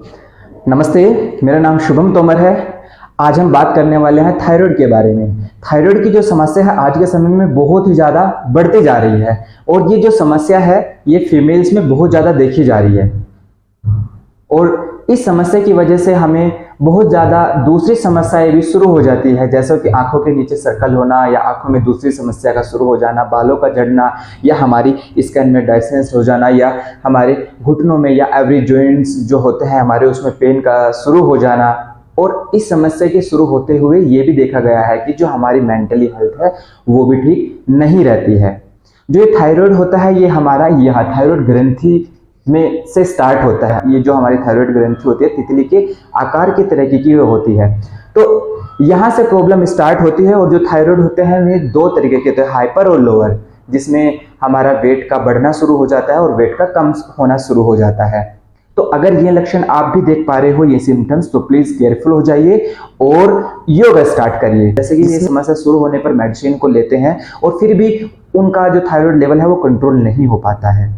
नमस्ते, मेरा नाम शुभम तोमर है। आज हम बात करने वाले हैं थायराइड के बारे में। थायराइड की जो समस्या है आज के समय में बहुत ही ज़्यादा बढ़ती जा रही है और ये जो समस्या है ये फीमेल्स में बहुत ज़्यादा देखी जा रही है और इस समस्या की वजह से हमें बहुत ज़्यादा दूसरी समस्याएं भी शुरू हो जाती है, जैसे कि आंखों के नीचे सर्कल होना या आंखों में दूसरी समस्या का शुरू हो जाना, बालों का झड़ना या हमारी स्किन में ड्राइनेस हो जाना या हमारे घुटनों में या एवरी जॉइंट्स जो होते हैं हमारे उसमें पेन का शुरू हो जाना। और इस समस्या के शुरू होते हुए ये भी देखा गया है कि जो हमारी मेंटली हेल्थ है वो भी ठीक नहीं रहती है। जो ये थायराइड होता है ये हमारा यहाँ थायराइड ग्रंथि में से स्टार्ट होता है। ये जो हमारी थायराइड ग्रंथि होती है तितली के आकार की तरह की होती है, तो यहाँ से प्रॉब्लम स्टार्ट होती है। और जो थायराइड होते हैं वे दो तरीके के होते हैं, हाइपर और लोअर, जिसमें हमारा वेट का बढ़ना शुरू हो जाता है और वेट का कम होना शुरू हो जाता है। तो अगर ये लक्षण आप भी देख पा रहे हो, ये सिम्टम्स, तो प्लीज केयरफुल हो जाइए और योगा स्टार्ट करिए। जैसे कि ये समस्या शुरू होने पर मेडिसिन को लेते हैं और फिर भी उनका जो थायराइड लेवल है वो कंट्रोल नहीं हो पाता है।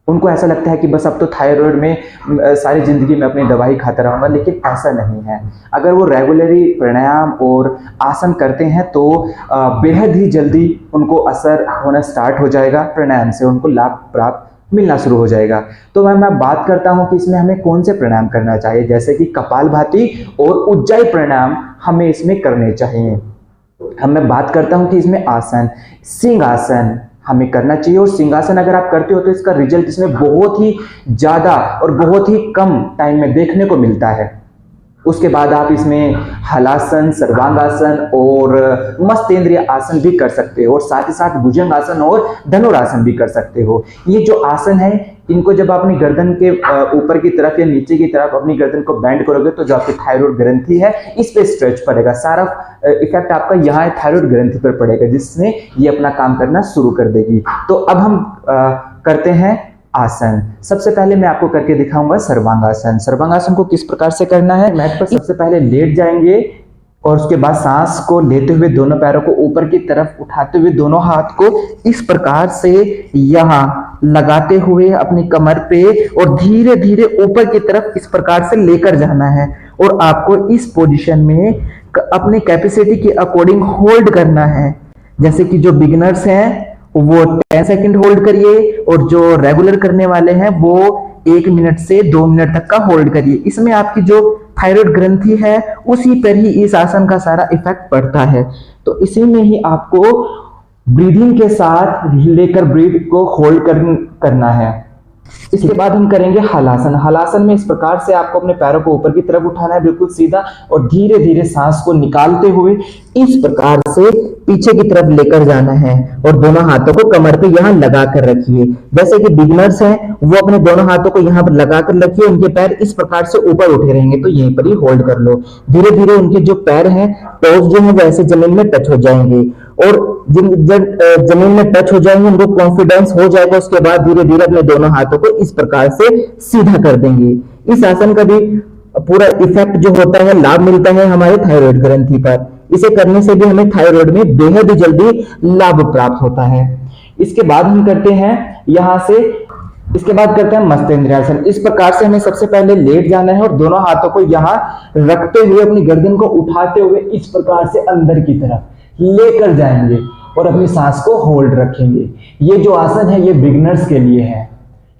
उनको ऐसा लगता है कि बस अब तो थायराइड में सारी जिंदगी में अपनी दवाई खाता रहूंगा, लेकिन ऐसा नहीं है। अगर वो रेगुलरली प्राणायाम और आसन करते हैं तो बेहद ही जल्दी उनको असर होना स्टार्ट हो जाएगा। प्राणायाम से उनको लाभ प्राप्त मिलना शुरू हो जाएगा। तो मैं बात करता हूं कि इसमें हमें कौन से प्राणायाम करना चाहिए, जैसे कि कपालभाति और उज्जाई प्राणायाम हमें इसमें करने चाहिए। मैं बात करता हूं कि इसमें आसन सिंहासन हमें करना चाहिए और सिंहासन अगर आप करते हो तो इसका रिजल्ट इसमें बहुत ही ज्यादा और बहुत ही कम टाइम में देखने को मिलता है। उसके बाद आप इसमें हलासन, सर्वांगासन और मस्तेंद्रिय आसन भी कर सकते हो और साथ ही साथ भुजंगासन और धनुरासन भी कर सकते हो। ये जो आसन है इनको जब आप अपनी गर्दन के ऊपर की तरफ या नीचे की तरफ अपनी गर्दन को बेंड करोगे तो जो आपकी थायराइड ग्रंथि है इस पे स्ट्रेच पड़ेगा। सारा इफेक्ट आपका यहाँ थायराइड ग्रंथि पर पड़ेगा, जिसमें ये अपना काम करना शुरू कर देगी। तो अब हम करते हैं आसन। सबसे पहले मैं आपको करके दिखाऊंगा सर्वांगासन। सर्वांगासन को किस प्रकार से करना है, मैट पर सबसे पहले लेट जाएंगे और उसके बाद सांस को लेते हुए दोनों पैरों को ऊपर की तरफ उठाते हुए दोनों हाथ को इस प्रकार से यहाँ लगाते हुए अपनी कमर पे और धीरे धीरे ऊपर की तरफ इस प्रकार से लेकर जाना है। और आपको इस पोजीशन में अपनी कैपेसिटी के अकॉर्डिंग होल्ड करना है। जैसे कि जो बिगिनर्स हैं वो 10 सेकंड होल्ड करिए और जो रेगुलर करने वाले हैं वो 1 मिनट से 2 मिनट तक का होल्ड करिए। इसमें आपकी जो थायराइड ग्रंथि है उसी पर ही इस आसन का सारा इफेक्ट पड़ता है। तो इसी में ही आपको ब्रीदिंग के साथ लेकर ब्रीथ को होल्ड करना है। इसके बाद हम करेंगे हलासन। हलासन में इस प्रकार से आपको अपने पैरों को ऊपर की तरफ उठाना है, बिल्कुल सीधा, और धीरे धीरे सांस को निकालते हुए इस प्रकार से पीछे की तरफ लेकर जाना है और दोनों हाथों को कमर पे यहाँ लगा कर रखिए। जैसे कि बिगिनर्स हैं वो अपने दोनों हाथों को यहाँ पर लगा कर रखिए, उनके पैर इस प्रकार से ऊपर उठे रहेंगे तो यहीं पर ही होल्ड कर लो। धीरे धीरे उनके जो पैर हैं, टोज जो है वैसे जमीन में टच हो जाएंगे और जब जमीन में टच हो जाएंगे उनको कॉन्फिडेंस हो जाएगा। उसके बाद धीरे धीरे अपने दोनों हाथों को इस प्रकार से सीधा कर देंगे। इस आसन का भी पूरा इफेक्ट जो होता है, लाभ मिलता है हमारे थायराइड ग्रंथि पर। इसे करने से भी हमें थायराइड में बेहद ही जल्दी लाभ प्राप्त होता है। इसके बाद हम करते हैं यहाँ से, इसके बाद करते हैं मस्तेंद्रियासन। इस प्रकार से हमें सबसे पहले लेट जाना है और दोनों हाथों को यहाँ रखते हुए अपनी गर्दन को उठाते हुए इस प्रकार से अंदर की तरफ लेकर जाएंगे और अपनी सांस को होल्ड रखेंगे। ये जो आसन है ये बिगिनर्स के लिए है,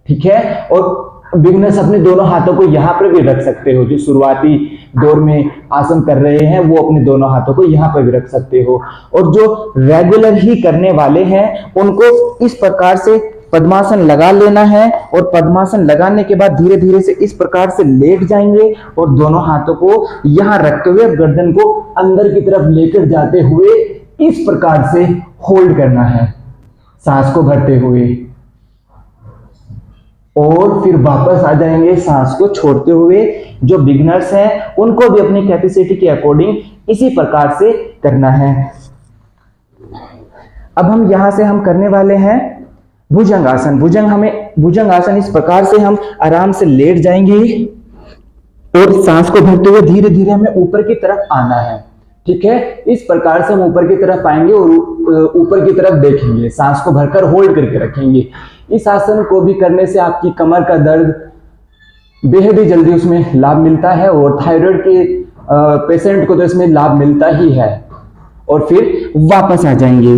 ठीक है। और बिगिनर्स अपने दोनों हाथों को यहाँ पर भी रख सकते हो। जो शुरुआती दौर में आसन कर रहे हैं वो अपने दोनों हाथों को यहाँ पर भी रख सकते हो। और जो रेगुलर ही करने वाले हैं उनको इस प्रकार से पद्मासन लगा लेना है और पद्मासन लगाने के बाद धीरे धीरे से इस प्रकार से लेट जाएंगे और दोनों हाथों को यहाँ रखते हुए गर्दन को अंदर की तरफ लेकर जाते हुए इस प्रकार से होल्ड करना है, सांस को भरते हुए, और फिर वापस आ जाएंगे सांस को छोड़ते हुए। जो बिगिनर्स हैं उनको भी अपनी कैपेसिटी के अकॉर्डिंग इसी प्रकार से करना है। अब हम यहां से हम करने वाले हैं भुजंगासन। भुजंगासन इस प्रकार से हम आराम से लेट जाएंगे और सांस को भरते हुए धीरे धीरे हमें ऊपर की तरफ आना है, ठीक है। इस प्रकार से हम ऊपर की तरफ आएंगे और ऊपर की तरफ देखेंगे, सांस को भरकर होल्ड करके रखेंगे। इस आसन को भी करने से आपकी कमर का दर्द बेहद ही जल्दी उसमें लाभ मिलता है और थायराइड के पेशेंट को तो इसमें लाभ मिलता ही है। और फिर वापस आ जाएंगे।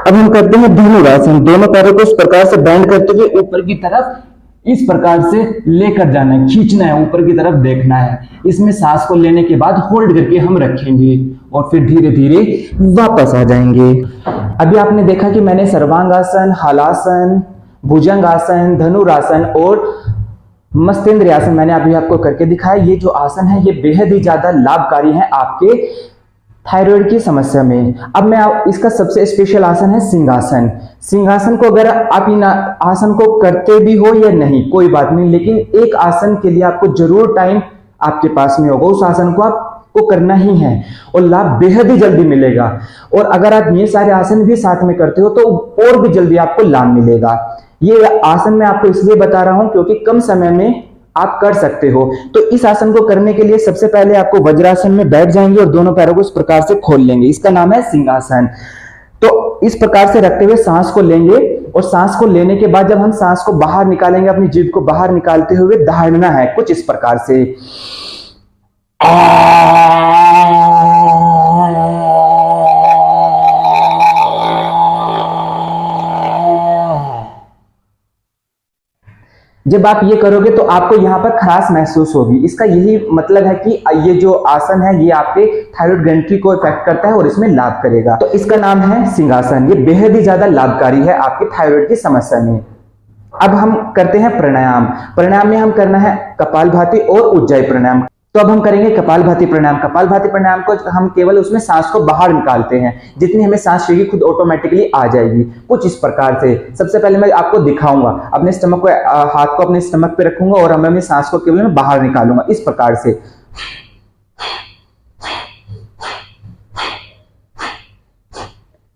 अब हम करते हैं धनुरासन। दोनों पैरों को इस प्रकार से बेंड करते हुए ऊपर की तरफ इस प्रकार से लेकर जाना है, खींचना है, ऊपर की तरफ देखना है। इसमें सांस को लेने के बाद होल्ड करके हम रखेंगे और फिर धीरे धीरे वापस आ जाएंगे। अभी आपने देखा कि मैंने सर्वांगासन, हलासन, भुजंगासन, धनुरासन और मस्तेंद्र आसन मैंने अभी आपको करके दिखाया। ये जो आसन है ये बेहद ही ज्यादा लाभकारी है आपके थायराइड की समस्या में। अब मैं इसका सबसे स्पेशल आसन है सिंहासन। सिंहासन को अगर आप इन आसन को करते भी हो या नहीं कोई बात नहीं, लेकिन एक आसन के लिए आपको जरूर टाइम आपके पास में होगा, उस आसन को आपको करना ही है और लाभ बेहद ही जल्दी मिलेगा। और अगर आप ये सारे आसन भी साथ में करते हो तो और भी जल्दी आपको लाभ मिलेगा। ये आसन मैं आपको इसलिए बता रहा हूं क्योंकि कम समय में आप कर सकते हो। तो इस आसन को करने के लिए सबसे पहले आपको वज्रासन में बैठ जाएंगे और दोनों पैरों को इस प्रकार से खोल लेंगे। इसका नाम है सिंहासन। तो इस प्रकार से रखते हुए सांस को लेंगे और सांस को लेने के बाद जब हम सांस को बाहर निकालेंगे, अपनी जीभ को बाहर निकालते हुए दहाड़ना है कुछ इस प्रकार से। जब आप ये करोगे तो आपको यहाँ पर खराश महसूस होगी। इसका यही मतलब है कि ये जो आसन है ये आपके थायराइड ग्रंथि को इफेक्ट करता है और इसमें लाभ करेगा। तो इसका नाम है सिंहासन। ये बेहद ही ज्यादा लाभकारी है आपके थायराइड की समस्या में। अब हम करते हैं प्राणायाम। प्राणायाम में हम करना है कपालभाति और उज्जाई प्राणायाम। तो अब हम करेंगे कपालभाति प्राणायाम। कपालभाति प्राणायाम को हम केवल उसमें सांस को बाहर निकालते हैं, जितनी हमें सांस चाहिए खुद ऑटोमेटिकली आ जाएगी कुछ इस प्रकार से। सबसे पहले मैं आपको दिखाऊंगा, अपने स्टमक को हाथ को अपने स्टमक पे रखूंगा और मैं सांस को केवल मैं बाहर निकालूंगा इस प्रकार से।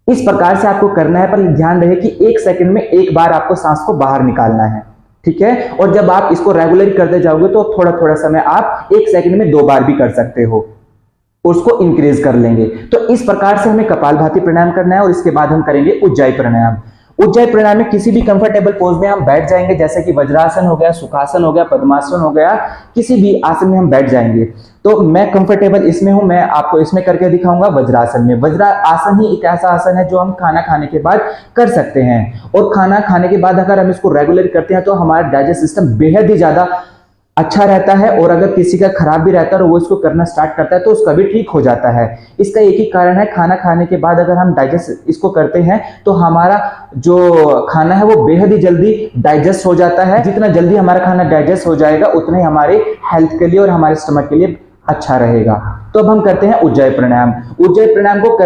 इस प्रकार से आपको करना है, पर ध्यान रहे कि 1 सेकंड में एक बार आपको सांस को बाहर निकालना है, ठीक है। और जब आप इसको रेगुलर करते जाओगे तो थोड़ा थोड़ा समय आप 1 सेकंड में 2 बार भी कर सकते हो, उसको इंक्रीज कर लेंगे। तो इस प्रकार से हमें कपालभाति प्राणायाम करना है और इसके बाद हम करेंगे उज्जाई प्राणायाम। उज्जाई प्राणायाम में किसी भी कंफर्टेबल पोज में हम बैठ जाएंगे, जैसे कि वज्रासन हो गया, सुखासन हो गया, पद्मासन हो गया, किसी भी आसन में हम बैठ जाएंगे। तो मैं कंफर्टेबल इसमें हूं, मैं आपको इसमें करके दिखाऊंगा वज्रासन में। वज्रासन ही एक ऐसा आसन है जो हम खाना खाने के बाद कर सकते हैं। और खाना खाने के बाद अगर हम इसको रेगुलर करते हैं तो हमारा डाइजेस्ट सिस्टम बेहद ही ज्यादा अच्छा रहता है। और अगर किसी का खराब भी रहता है और वो इसको करना स्टार्ट करता है तो उसका भी ठीक हो जाता है। इसका एक ही कारण है, खाना खाने के बाद अगर हम डाइजेस्ट इसको करते हैं तो हमारा जो खाना है वो बेहद ही जल्दी डाइजेस्ट हो जाता है। जितना जल्दी हमारा खाना डाइजेस्ट हो जाएगा उतना ही हमारे हेल्थ के लिए और हमारे स्टमक के लिए अच्छा रहेगा। तो अब हम करते हैं उज्जाई प्राणायाम। उज्जाई प्राणायाम को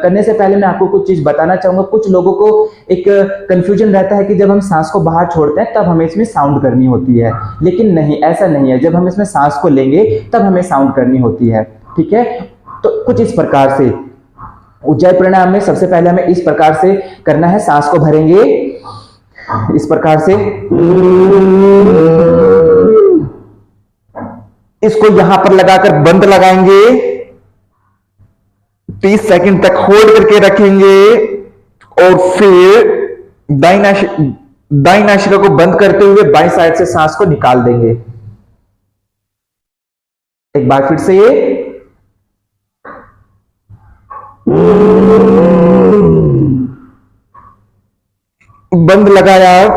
करने से पहले मैं आपको कुछ चीज बताना चाहूंगा। कुछ लोगों को एक कंफ्यूजन रहता है कि जब हम सांस को बाहर छोड़ते हैं तब हमें इसमें साउंड करनी होती है, लेकिन नहीं, ऐसा नहीं है। जब हम इसमें सांस को लेंगे तब हमें साउंड करनी होती है, ठीक है। तो कुछ इस प्रकार से उज्जाई प्राणायाम में सबसे पहले हमें इस प्रकार से करना है। सांस को भरेंगे इस प्रकार से, इसको यहां पर लगाकर बंद लगाएंगे, 30 सेकंड तक होल्ड करके रखेंगे और फिर दाईं नासिका को बंद करते हुए बाईं साइड से सांस को निकाल देंगे। एक बार फिर से ये बंद लगाया,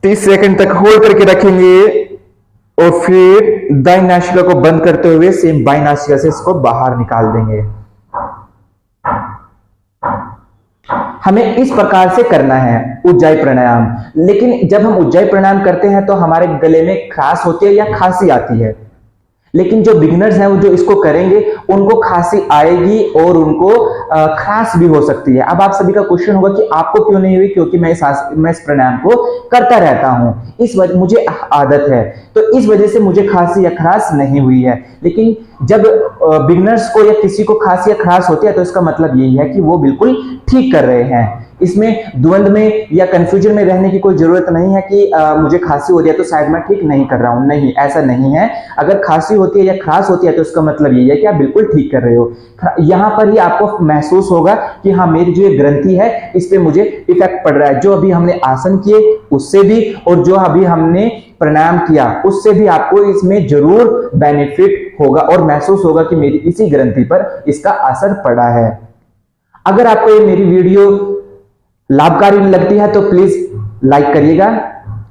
30 सेकंड तक होल्ड करके रखेंगे और फिर दाईं नासिका को बंद करते हुए सेम बाईं नासिका से इसको बाहर निकाल देंगे। हमें इस प्रकार से करना है उज्जाई प्राणायाम। लेकिन जब हम उज्जाई प्राणायाम करते हैं तो हमारे गले में खराश होती है या खांसी आती है, लेकिन जो बिगिनर्स हैं वो जो इसको करेंगे उनको खांसी आएगी और उनको खराश भी हो सकती है। अब आप सभी का क्वेश्चन होगा कि आपको क्यों नहीं हुई? क्योंकि मैं इस प्राणायाम को करता रहता हूं, इस वजह मुझे आदत है, तो इस वजह से मुझे खांसी या खराश नहीं हुई है। लेकिन जब बिगिनर्स को या किसी को खांसी या खराश होती है तो इसका मतलब यही है कि वो बिल्कुल ठीक कर रहे हैं। इसमें द्वंद में या कंफ्यूजन में रहने की कोई जरूरत नहीं है कि मुझे खांसी हो रही है तो शायद मैं ठीक नहीं कर रहा हूं। नहीं, ऐसा नहीं है। अगर खांसी होती है या खराश होती है तो उसका मतलब ये है कि आप बिल्कुल ठीक कर रहे हो। यहां पर ही आपको महसूस होगा कि हाँ, मेरी जो ये ग्रंथि है इस पे मुझे इफेक्ट पड़ रहा है। जो अभी हमने आसन किए उससे भी, और जो अभी हमने प्राणायाम किया उससे भी आपको इसमें जरूर बेनिफिट होगा और महसूस होगा कि मेरी इसी ग्रंथि पर इसका असर पड़ा है। अगर आपको ये मेरी वीडियो लाभकारी लगती है तो प्लीज लाइक करिएगा,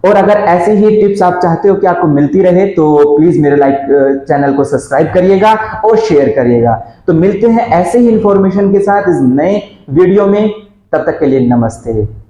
और अगर ऐसे ही टिप्स आप चाहते हो कि आपको मिलती रहे तो प्लीज मेरे चैनल को सब्सक्राइब करिएगा और शेयर करिएगा। तो मिलते हैं ऐसे ही इंफॉर्मेशन के साथ इस नए वीडियो में, तब तक के लिए नमस्ते।